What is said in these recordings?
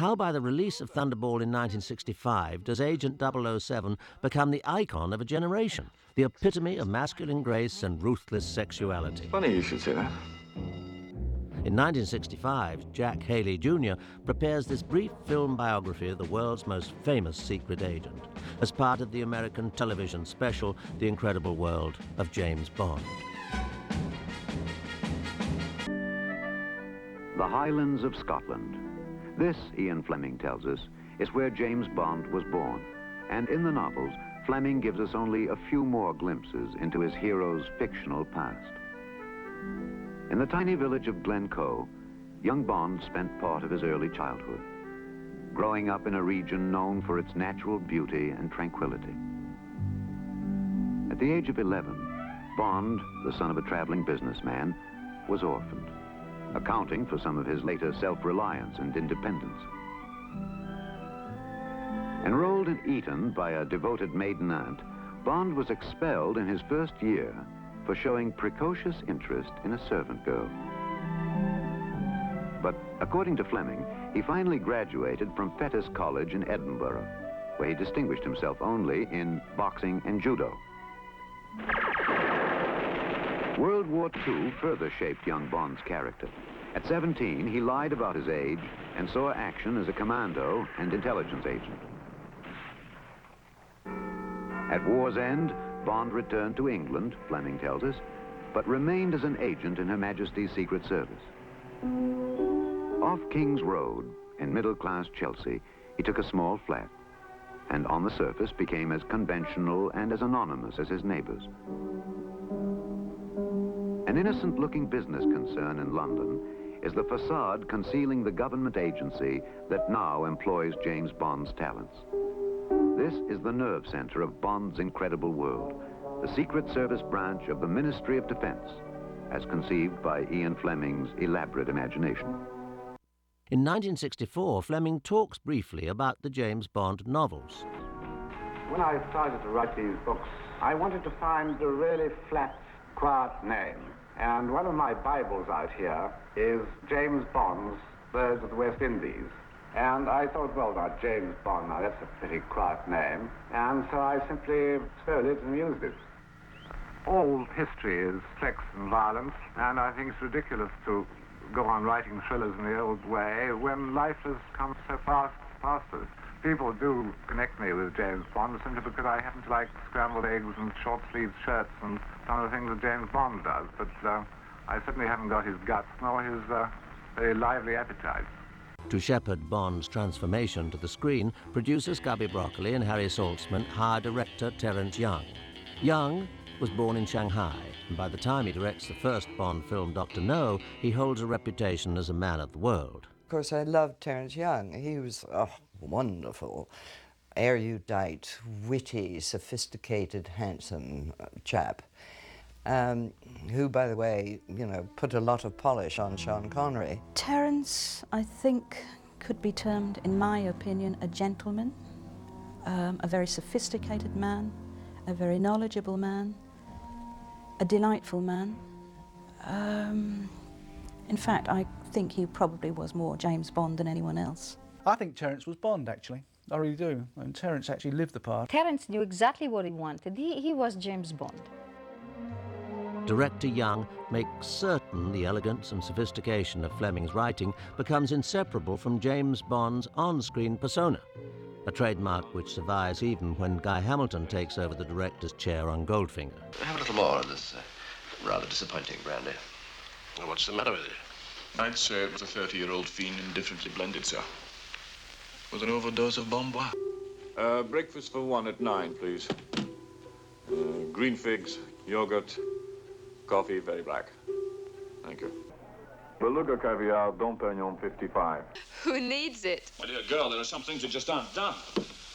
How by the release of Thunderball in 1965 does Agent 007 become the icon of a generation, the epitome of masculine grace and ruthless sexuality? Funny you should say that. In 1965, Jack Haley Jr. prepares this brief film biography of the world's most famous secret agent as part of the American television special, The Incredible World of James Bond. The Highlands of Scotland. This, Ian Fleming tells us, is where James Bond was born. And in the novels, Fleming gives us only a few more glimpses into his hero's fictional past. In the tiny village of Glencoe, young Bond spent part of his early childhood, growing up in a region known for its natural beauty and tranquility. At the age of 11, Bond, the son of a traveling businessman, was orphaned, accounting for some of his later self-reliance and independence. Enrolled in Eton by a devoted maiden aunt, Bond was expelled in his first year for showing precocious interest in a servant girl. But according to Fleming, he finally graduated from Fettes College in Edinburgh, where he distinguished himself only in boxing and judo. World War II further shaped young Bond's character. At 17, he lied about his age and saw action as a commando and intelligence agent. At war's end, Bond returned to England, Fleming tells us, but remained as an agent in Her Majesty's Secret Service. Off King's Road, in middle-class Chelsea, he took a small flat, and on the surface became as conventional and as anonymous as his neighbors. An innocent-looking business concern in London is the facade concealing the government agency that now employs James Bond's talents. This is the nerve center of Bond's incredible world, the Secret Service branch of the Ministry of Defense, as conceived by Ian Fleming's elaborate imagination. In 1964, Fleming talks briefly about the James Bond novels. When I started to write these books, I wanted to find a really flat, quiet name. And one of my Bibles out here is James Bond's Birds of the West Indies. And I thought, well, now, James Bond, now that's a pretty quiet name. And so I simply stole it and used it. All history is sex and violence, and I think it's ridiculous to go on writing thrillers in the old way when life has come so fast past us. People do connect me with James Bond simply because I happen to like scrambled eggs and short-sleeved shirts and some of the things that James Bond does, but I certainly haven't got his guts nor his very lively appetite. To shepherd Bond's transformation to the screen, producers Gubby Broccoli and Harry Saltzman hired director Terence Young. Young was born in Shanghai, and by the time he directs the first Bond film, Dr. No, he holds a reputation as a man of the world. Of course, I loved Terence Young. He was a wonderful, erudite, witty, sophisticated, handsome chap, who, by the way, you know, put a lot of polish on Sean Connery. Terence, I think, could be termed, in my opinion, a gentleman, a very sophisticated man, a very knowledgeable man, a delightful man. In fact, I think he probably was more James Bond than anyone else. I think Terence was Bond, actually. I really do. And Terence actually lived the part. Terence knew exactly what he wanted. He was James Bond. Director Young makes certain the elegance and sophistication of Fleming's writing becomes inseparable from James Bond's on-screen persona, a trademark which survives even when Guy Hamilton takes over the director's chair on Goldfinger. Have a little more of this rather disappointing brandy. Well, what's the matter with it? I'd say it was a 30-year-old fiend indifferently blended, sir. With an overdose of Bombois. Breakfast for one at 9, please. Green figs, yogurt, coffee, very black. Thank you. Beluga caviar, Dom Perignon 55. Who needs it? My dear girl, there are some things that just aren't done.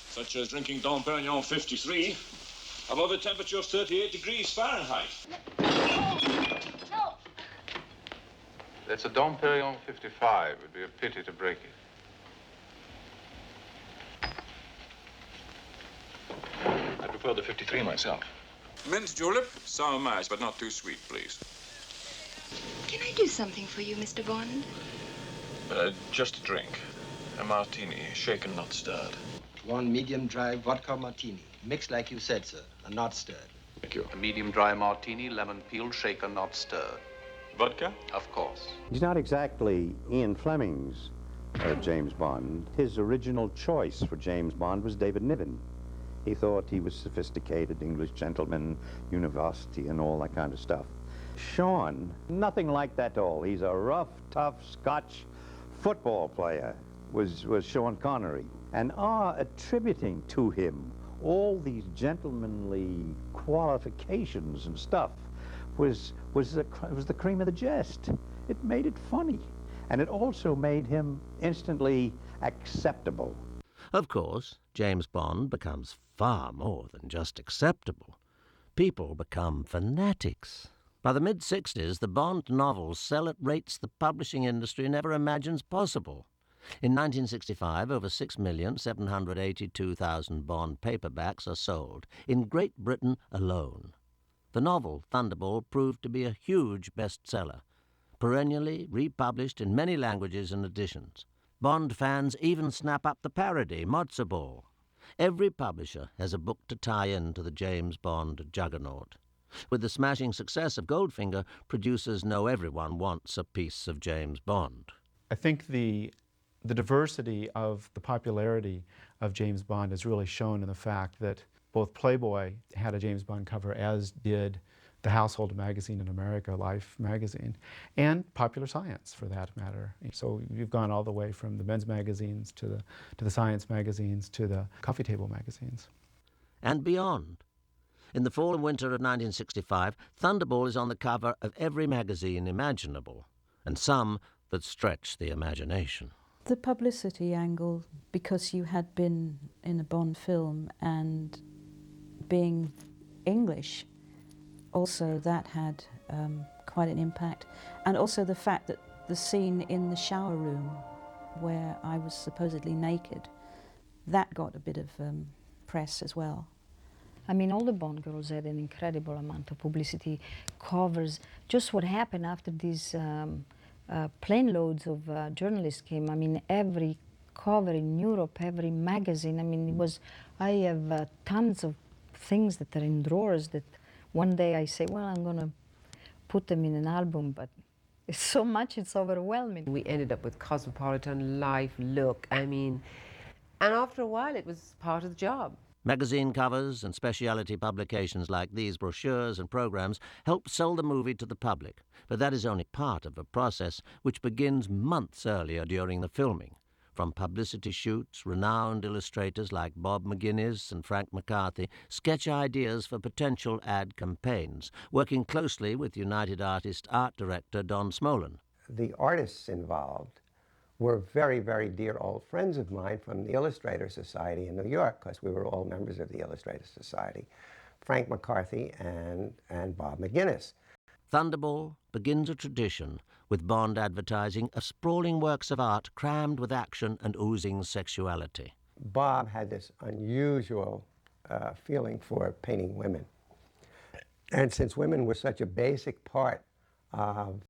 Such as drinking Dom Perignon 53 above a temperature of 38 degrees Fahrenheit. No! That's a Dom Perignon 55. It would be a pity to break it. I prefer the 53 myself. Mint julep, sour mash, but not too sweet, please. Can I do something for you, Mr. Bond? Just a drink. A martini, shaken, not stirred. One medium dry vodka martini. Mixed like you said, sir, and not stirred. Thank you. A medium dry martini, lemon peel, shaken, not stirred. Vodka? Of course. He's not exactly Ian Fleming's James Bond. His original choice for James Bond was David Niven. He thought he was sophisticated English gentleman, university and all that kind of stuff. Sean, nothing like that at all. He's a rough, tough Scotch football player, was Sean Connery. And our attributing to him all these gentlemanly qualifications and stuff was the cream of the jest. It made it funny. And it also made him instantly acceptable. Of course, James Bond becomes far more than just acceptable. People become fanatics. By the mid-60s, the Bond novels sell at rates the publishing industry never imagines possible. In 1965, over 6,782,000 Bond paperbacks are sold, in Great Britain alone. The novel, Thunderball, proved to be a huge bestseller, perennially republished in many languages and editions. Bond fans even snap up the parody, Matzo Ball. Every publisher has a book to tie in to the James Bond juggernaut. With the smashing success of Goldfinger, producers know everyone wants a piece of James Bond. I think the diversity of the popularity of James Bond is really shown in the fact that both Playboy had a James Bond cover, as did the household magazine in America, Life magazine, and Popular Science, for that matter. So you've gone all the way from the men's magazines to the science magazines to the coffee table magazines. And beyond. In the fall and winter of 1965, Thunderball is on the cover of every magazine imaginable, and some that stretch the imagination. The publicity angle, because you had been in a Bond film and being English, also that had quite an impact. And also the fact that the scene in the shower room where I was supposedly naked, that got a bit of press as well. I mean, all the Bond girls had an incredible amount of publicity covers. Just what happened after these plane loads of journalists came. I mean, every cover in Europe, every magazine. I mean, I have tons of things that are in drawers that one day I say, well, I'm going to put them in an album, but it's so much, it's overwhelming. We ended up with Cosmopolitan, Life, Look, I mean, and after a while it was part of the job. Magazine covers and specialty publications like these brochures and programs help sell the movie to the public, but that is only part of a process which begins months earlier during the filming. From publicity shoots, renowned illustrators like Bob McGuinness and Frank McCarthy sketch ideas for potential ad campaigns, working closely with United Artists art director Don Smolin. The artists involved were very, very dear old friends of mine from the Illustrator Society in New York, because we were all members of the Illustrator Society, Frank McCarthy and Bob McGuinness. Thunderball begins a tradition with Bond advertising of sprawling works of art crammed with action and oozing sexuality. Bob had this unusual feeling for painting women. And since women were such a basic part of